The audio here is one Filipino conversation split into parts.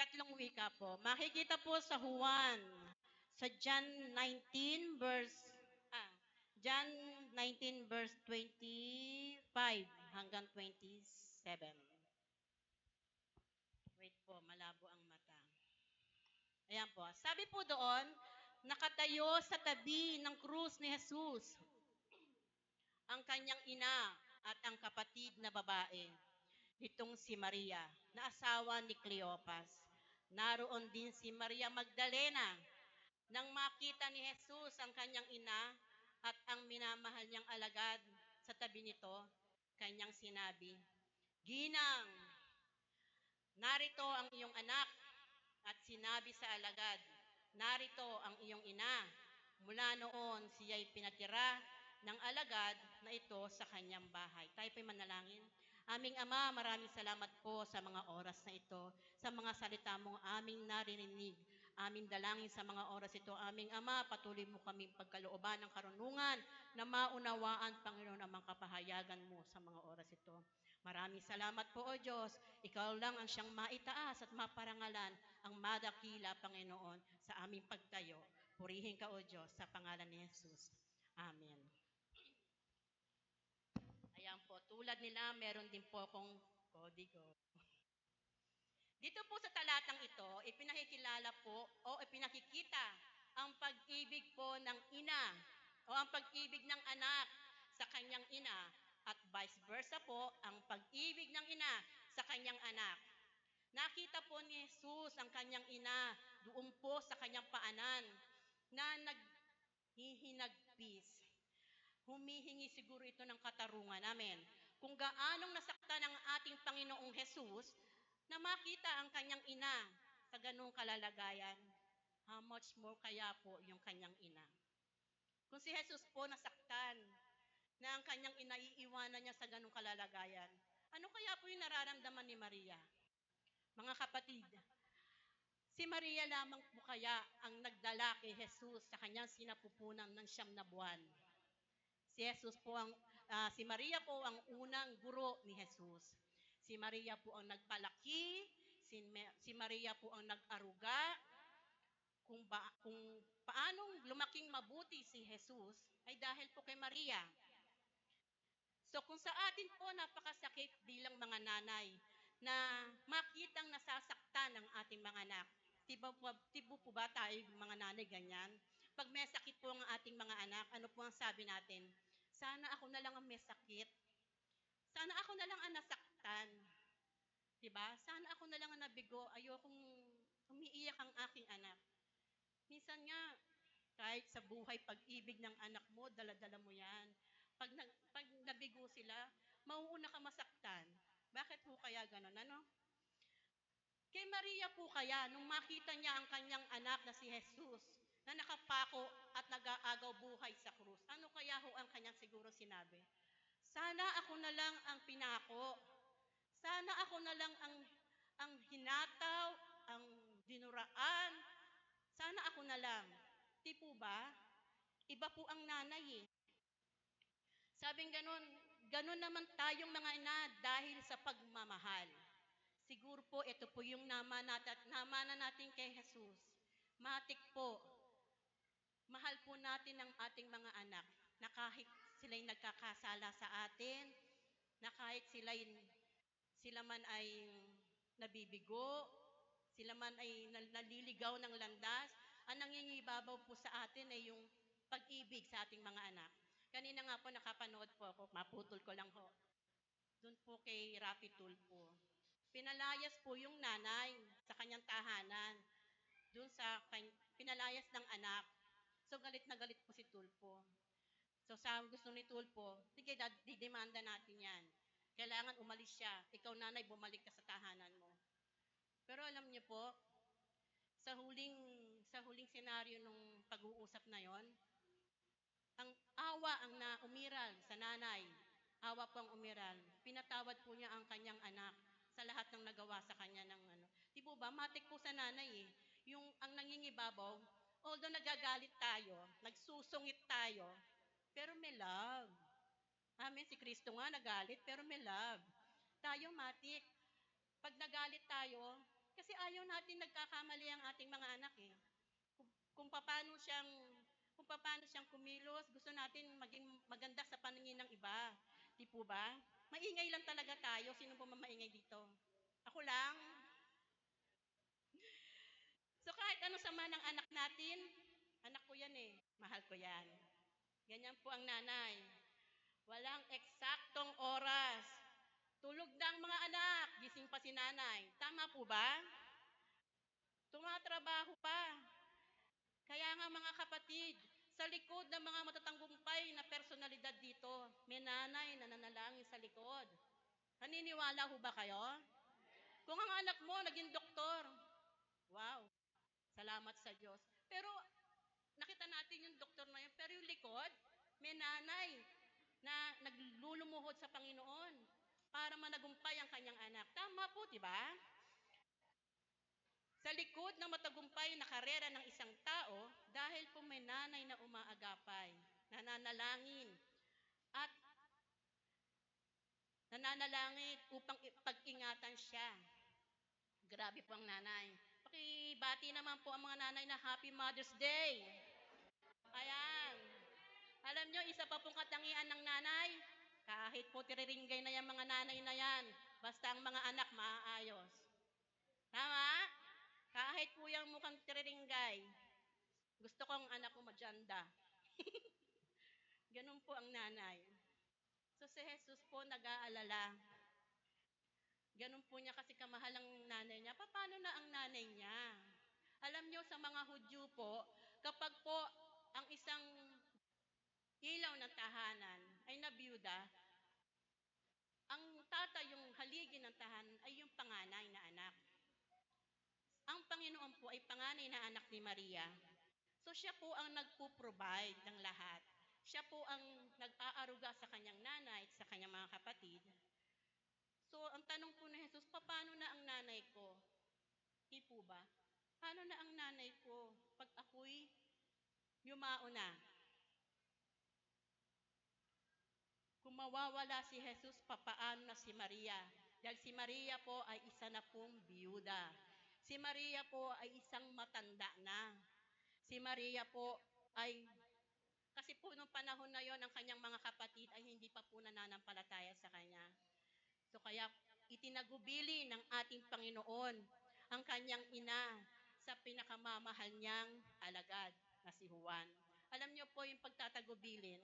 Ikatlong wika po. Makikita po sa Juan, sa John 19 verse John 19 verse 25 hanggang 27. Wait po, malabo ang mata. Ayan po. Sabi po doon, nakatayo sa tabi ng krus ni Jesus ang kanyang ina at ang kapatid na babae nitong si Maria, na asawa ni Cleopas. Naroon din si Maria Magdalena. Nang makita ni Jesus ang kanyang ina at ang minamahal niyang alagad sa tabi nito, kanyang sinabi, "Ginang, narito ang iyong anak." At sinabi sa alagad, "Narito ang iyong ina." Mula noon, siya'y pinatira ng alagad na ito sa kanyang bahay. Tayo po'y manalangin. Aming Ama, maraming salamat po sa mga oras na ito, sa mga salita mong aming naririnig, aming dalangin sa mga oras ito. Aming Ama, patuloy mo kaming pagkalooban ng karunungan na maunawaan, Panginoon, ang mga kapahayagan mo sa mga oras ito. Maraming salamat po, O Diyos. Ikaw lang ang siyang maitaas at maparangalan, ang madakila, Panginoon, sa aming pagtayo. Purihin ka, O Diyos, sa pangalan ni Jesus. Amen. Ayan po, tulad nila, meron din po akong kodigo. Dito po sa talatang ito, ipinakikilala po o ipinakikita ang pag-ibig po ng ina o ang pag-ibig ng anak sa kanyang ina at vice versa po ang pag-ibig ng ina sa kanyang anak. Nakita po ni Jesus ang kanyang ina doon po sa kanyang paanan na naghihinagpis. Humihingi siguro ito ng katarungan namin. Kung gaanong nasaktan ng ating Panginoong Jesus na makita ang kanyang ina sa ganung kalalagayan, how much more kaya po yung kanyang ina? Kung si Jesus po nasaktan na ang kanyang ina iiwanan niya sa ganung kalalagayan, ano kaya po yung nararamdaman ni Maria? Mga kapatid, si Maria lamang po kaya ang nagdala kay Jesus sa kanyang sinapupunan ng 9 na buwan. Si Maria po ang unang guro ni Jesus. Si Maria po ang nagpalaki, si Maria po ang nag-aruga, kung paanong lumaking mabuti si Jesus ay dahil po kay Maria. So kung sa atin po napakasakit bilang mga nanay na makitang nasasaktan ng ating mga anak. Tibo po ba tayo mga nanay ganyan? Pag may sakit po ang ating mga anak, ano po ang sabi natin? Sana ako na lang ang may sakit. Sana ako na lang ang nasaktan. Diba? Sana ako na lang ang nabigo. Ayokong umiiyak ang aking anak. Minsan nga, kahit sa buhay, pag-ibig ng anak mo, dala-dala mo yan. Pag nabigo sila, mauuna ka masaktan. Bakit po kaya ganon? Ano? Kay Maria po kaya, nung makita niya ang kanyang anak na si Jesus, na nakapako at nag-aagaw buhay sa krus, ano kaya ho ang kanyang siguro sinabi? Sana ako na lang ang pinako. Sana ako na lang ang hinataw, ang dinuraan. Sana ako na lang. Di po ba? Iba po ang nanay eh. Sabing ganun naman tayong mga ina dahil sa pagmamahal. Siguro po ito po yung namana natin kay Jesus. Matik po, mahal po natin ang ating mga anak na kahit sila'y nagkakasala sa atin, na kahit sila man ay nabibigo, sila man ay naliligaw ng landas, ang nangingibabaw po sa atin ay yung pag-ibig sa ating mga anak. Kanina nga po nakapanood po ako, maputol ko lang ho. Doon po kay Rafi Tulfo. Pinalayas po yung nanay sa kanyang tahanan. Doon pinalayas ng anak. So galit na galit po si Tulfo. So sa gusto ni Tulfo, sige, didemanda natin yan. Kailangan umalis siya. Ikaw nanay, bumalik ka sa tahanan mo. Pero alam niyo po, sa huling senaryo nung pag-uusap na yon, ang awa ang umiral sa nanay. Awa po ang umiral. Pinatawad po niya ang kanyang anak sa lahat ng nagawa sa kanya ng ano. Di po ba, matik po sa nanay eh. Yung ang nangingibabaw, although nagagalit tayo, nagsusungit tayo, pero may love. Amen, si Kristo nga nagalit, pero may love. Tayo matik, pag nagalit tayo, kasi Kasi ayaw natin nagkakamali ang ating mga anak eh. Kung, kung paano siyang kumilos, gusto natin maging maganda sa paningin ng iba. Di po ba? Maingay lang talaga tayo. Sino po mamaingay dito? Ako lang. So kahit ano sama ng anak natin, anak ko yan eh. Mahal ko yan. Ganyan po ang nanay. Walang eksaktong oras. Tulog na ang mga anak, gising pa si nanay. Tama po ba? Tumatrabaho pa. Kaya nga mga kapatid, sa likod ng mga matatanggumpay na personalidad dito, may nanay na nanalangin sa likod. Naniniwala ho ba kayo? Kung ang anak mo naging doktor, wow, salamat sa Diyos. Pero nakita natin yung doktor na yun, pero yung likod, may nanay na naglulumuhod sa Panginoon para managumpay ang kanyang anak. Tama po, di ba? Sa likod ng matagumpay na karera ng isang tao, dahil po may nanay na umaagapay, nananalangin, at nananalangin upang pag-ingatan siya. Grabe po ang nanay. Pakibati naman po ang mga nanay na Happy Mother's Day. Ayan. Alam nyo, isa pa pong katangian ng nanay, kahit po tiriringgay na yung mga nanay na yan, basta ang mga anak maayos. Tama? Kahit po yung mukhang tiriringgay, gusto kong anak ko madyanda. Ganun po ang nanay. So si Jesus po nag-aalala. Ganun po niya kasi kamahal ang nanay niya. Paano na ang nanay niya? Alam niyo sa mga Hudyo po, kapag po ang isang ilaw ng tahanan ay nabiyuda, ang tatay, yung haligi ng tahanan ay yung panganay na anak. Ang Panginoon po ay panganay na anak ni Maria. So siya po ang nagpo-provide ng lahat. Siya po ang nag-aaruga sa kanyang nanay at sa kanyang mga kapatid. So ang tanong po ni Jesus, paano na ang nanay ko? Di po ba? Paano na ang nanay ko pag ako'y yumao na? Kung mawawala si Jesus, papaano na si Maria? Dahil si Maria po ay isa na pong biyuda. Si Maria po ay isang matanda na. Si Maria po ay, kasi po nung panahon na yon ang kanyang mga kapatid ay hindi pa po nananampalataya sa kanya. So kaya itinagubili ng ating Panginoon ang kanyang ina sa pinakamamahal niyang alagad na si Juan. Alam niyo po yung pagtatagubilin,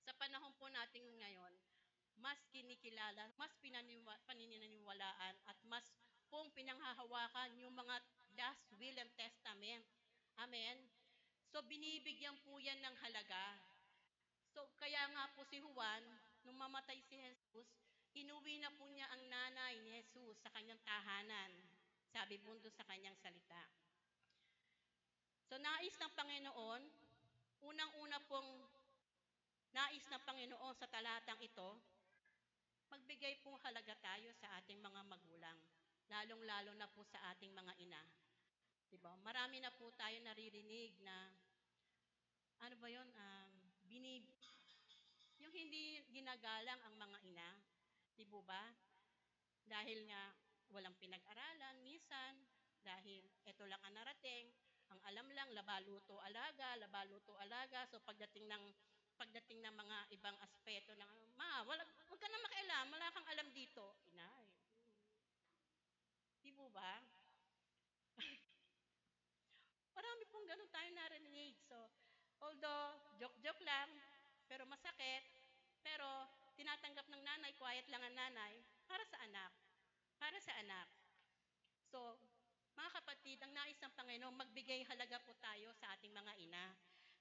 sa panahon po natin ngayon, mas kinikilala, mas panininiwalaan at mas pong pinanghahawakan yung mga last will and testament. Amen? So binibigyan po yan ng halaga. So kaya nga po si Juan, nung mamatay si Jesus, inuwi na po niya ang nanay ni Jesus sa kanyang tahanan. Sabi po doon sa kanyang salita. So nais ng Panginoon, unang-una pong nais ng Panginoon sa talatang ito, magbigay pong halaga tayo sa ating mga magulang, lalong-lalo na po sa ating mga ina. Diba? Marami na po tayo naririnig na, ano ba yun, yung hindi ginagalang ang mga ina. Di ba? Dahil nga walang pinag-aralan, minsan, dahil ito lang ang narating, ang alam lang, labaluto, alaga. So pagdating ng mga ibang aspeto ng, wag ka na makialam, wala kang alam dito. Inay. Di ba? Marami pong ganun tayo narinig. So, although, joke-joke lang, pero masakit, pero tinatanggap ng nanay, quiet lang ang nanay, para sa anak. Para sa anak. So, mga kapatid, ang nais ng Panginoon, magbigay halaga po tayo sa ating mga ina.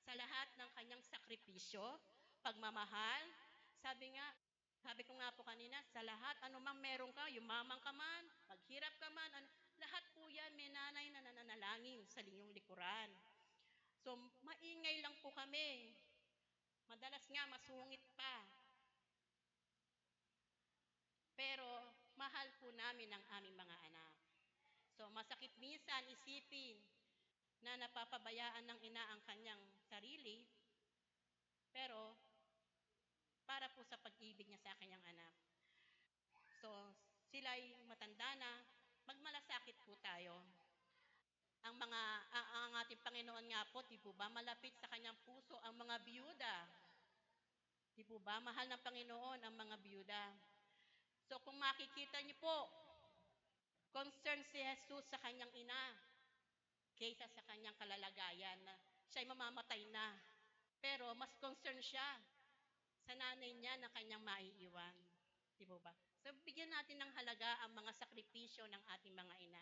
Sa lahat ng kanyang sakripisyo, pagmamahal, sabi ko nga po kanina, sa lahat, anumang meron ka, yumaman ka man, maghirap ka man, lahat po yan, may nanay na nananalangin sa inyong likuran. So, maingay lang po kami. Madalas nga, masungit pa. Pero, mahal po namin ang aming mga anak. So, masakit minsan isipin na napapabayaan ng ina ang kanyang sarili, pero para po sa pag-ibig niya sa kanyang anak. So, sila'y matanda na, ating Panginoon nga po, di po ba, malapit sa kanyang puso ang mga biyuda. Di po ba, mahal ng Panginoon ang mga biyuda. So kung makikita niyo po, concern si Jesus sa kanyang ina kaysa sa kanyang kalalagayan na siya'y mamamatay na. Pero mas concern siya sa nanay niya na kanyang maiiwan. Di po ba? So bigyan natin ng halaga ang mga sakripisyo ng ating mga ina.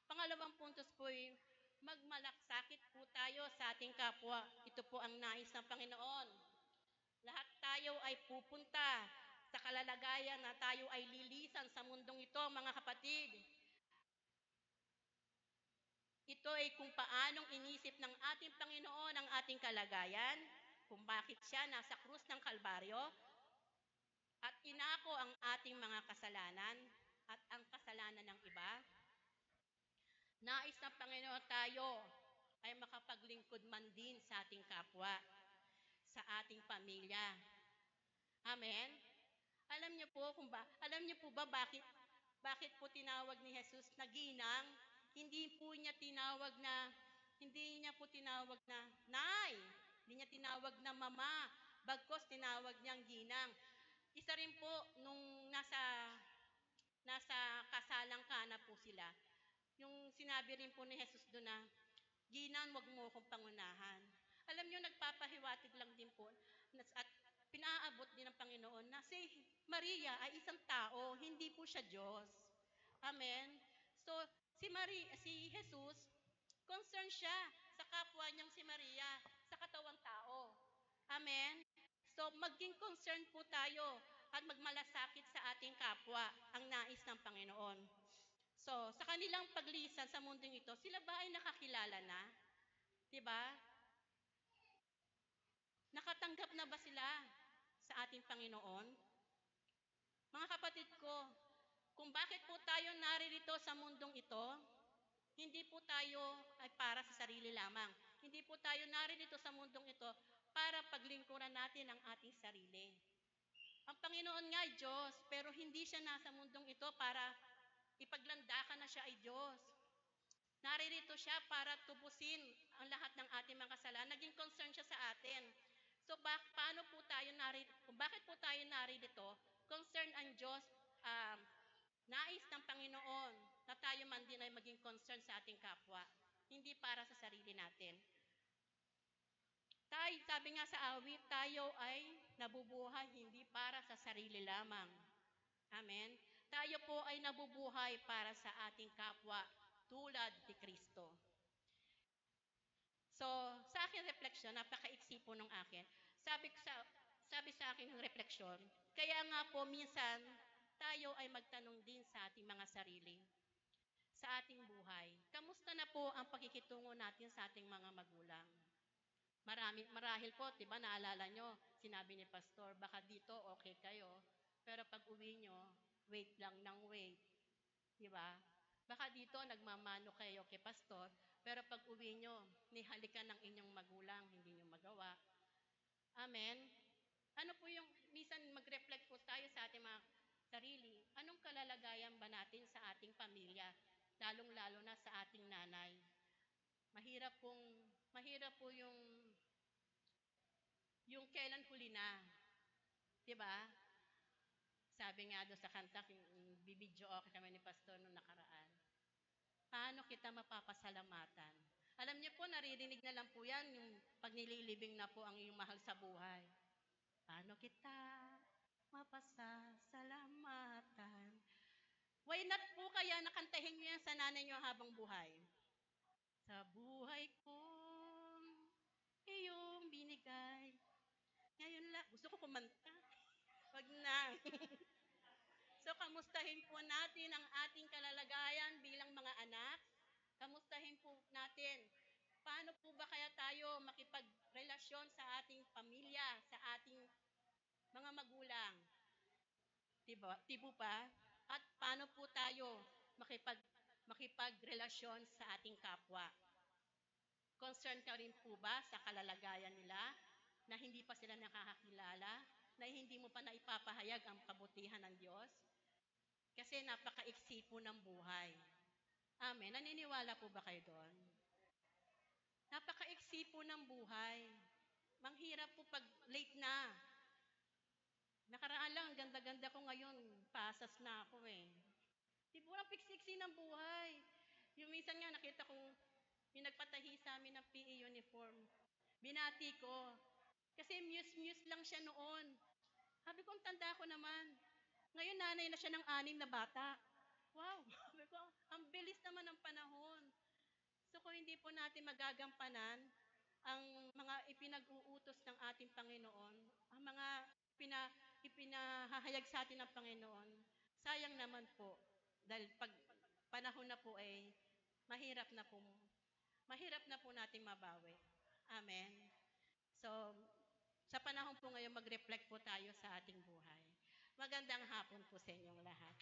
Pangalawang puntos po ay magmalaksakit po tayo sa ating kapwa. Ito po ang nais ng Panginoon. Lahat tayo ay pupunta sa kalalagayan na tayo ay lilisan sa mundong ito, mga kapatid. Ito ay kung paanong inisip ng ating Panginoon ang ating kalagayan, kung bakit siya nasa krus ng Kalbaryo, at inako ang ating mga kasalanan at ang kasalanan ng iba. Nais ng Panginoon tayo ay makapaglingkod man din sa ating kapwa, sa ating pamilya. Amen? Alam niyo po ba bakit po tinawag ni Jesus na ginang? Hindi niya po tinawag na nay. Hindi niya tinawag na mama. Bagkos tinawag niyang ginang. Isa rin po nung nasa kasalang Kana po sila. Yung sinabi rin po ni Jesus doon na, ginang, wag mo akong pangunahan. Alam niyo, nagpapahiwatig lang din po at pinaabot din ng Panginoon na si Maria ay isang tao, hindi po siya Diyos. Amen? So, si Jesus, concerned siya sa kapwa niyang si Maria, sa katawang tao. Amen? So, maging concerned po tayo at magmalasakit sa ating kapwa, ang nais ng Panginoon. So, sa kanilang paglisan sa mundong ito, sila ba ay nakakilala na? 'Di ba? Nakatanggap na ba sila sa ating Panginoon? Mga kapatid ko, kung bakit po tayo naririto sa mundong ito, hindi po tayo ay para sa sarili lamang. Hindi po tayo naririto sa mundong ito para paglingkuran natin ang ating sarili. Ang Panginoon nga ay Diyos, pero hindi siya nasa mundong ito para ipaglandakan na siya ay Diyos. Naririto siya para tubusin ang lahat ng ating mga kasalanan. Naging concern siya sa atin. So, bakit po tayo naririto? Concern ang Diyos, nais ng Panginoon na tayo man din ay maging concern sa ating kapwa. Hindi para sa sarili natin. Sabi nga sa awit, tayo ay nabubuhay hindi para sa sarili lamang. Amen? Tayo po ay nabubuhay para sa ating kapwa tulad ni Kristo. So, sa aking refleksyon, napakaiksi po nung akin. Sabi sa akin ng refleksyon, kaya nga po minsan, tayo ay magtanong din sa ating mga sarili, sa ating buhay. Kamusta na po ang pakikitungo natin sa ating mga magulang? Marahil po, di ba, naalala nyo, sinabi ni Pastor, baka dito okay kayo, pero pag uwi nyo, wait lang ng wait. Di ba? Baka dito nagmamano kayo kay Pastor, pero pag uwi nyo, nihalikan ng inyong magulang, hindi nyo magawa. Amen? Ano po yung, minsan mag-reflect po tayo sa ating mga sarili, anong kalalagayan ba natin sa ating pamilya, lalong-lalo na sa ating nanay? Mahirap po yung kailan huli na. 'Di ba? Sabi nga doon sa kanta, bibidyo ako kami ni Pastor noong nakaraan. Paano kita mapapasalamatan? Alam niyo po, naririnig na lang po yan, yung pag nililibing na po ang iyong mahal sa buhay. Paano kita mapasasalamatan? Why not po kaya nakantahin niyo yan sa nanay niyo habang buhay? Sa buhay kong iyong binigay. Ngayon lang, gusto ko kumanta. Wag na. So, kamustahin po natin ang ating kalalagayan bilang mga anak. Kamustahin po natin. Paano po ba kaya tayo makipagrelasyon sa ating pamilya, sa ating mga magulang? Tibo pa? At paano po tayo makipagrelasyon sa ating kapwa? Concern ka rin po ba sa kalalagayan nila na hindi pa sila nakakakilala, na hindi mo pa naipapahayag ang kabutihan ng Diyos? Kasi napakaiksi po ng buhay. Amen. Naniniwala po ba kayo doon? Napakaiksi po ng buhay. Manghirap po pag late na. Nakaraan lang, ang ganda-ganda ko ngayon, pasas na ako eh. Di po ang piksi ng buhay. Yung minsan nga nakita ko, yung nagpatahi sa amin ng PE uniform, binati ko. Kasi muse-muse lang siya noon. Sabi ko, ang tanda ko naman. Ngayon, nanay na siya ng 6 na bata. Wow! Sabi ko, ang bilis naman ng panahon. So kung hindi po natin magagampanan ang mga ipinag-uutos ng ating Panginoon, ang mga ipinahahayag sa atin ng Panginoon, sayang naman po. Dahil pag panahon na po ay mahirap na po, mahirap na po nating mabawi. Amen. So, sa panahon po ngayon, mag-reflect po tayo sa ating buhay. Magandang hapon po sa inyong lahat.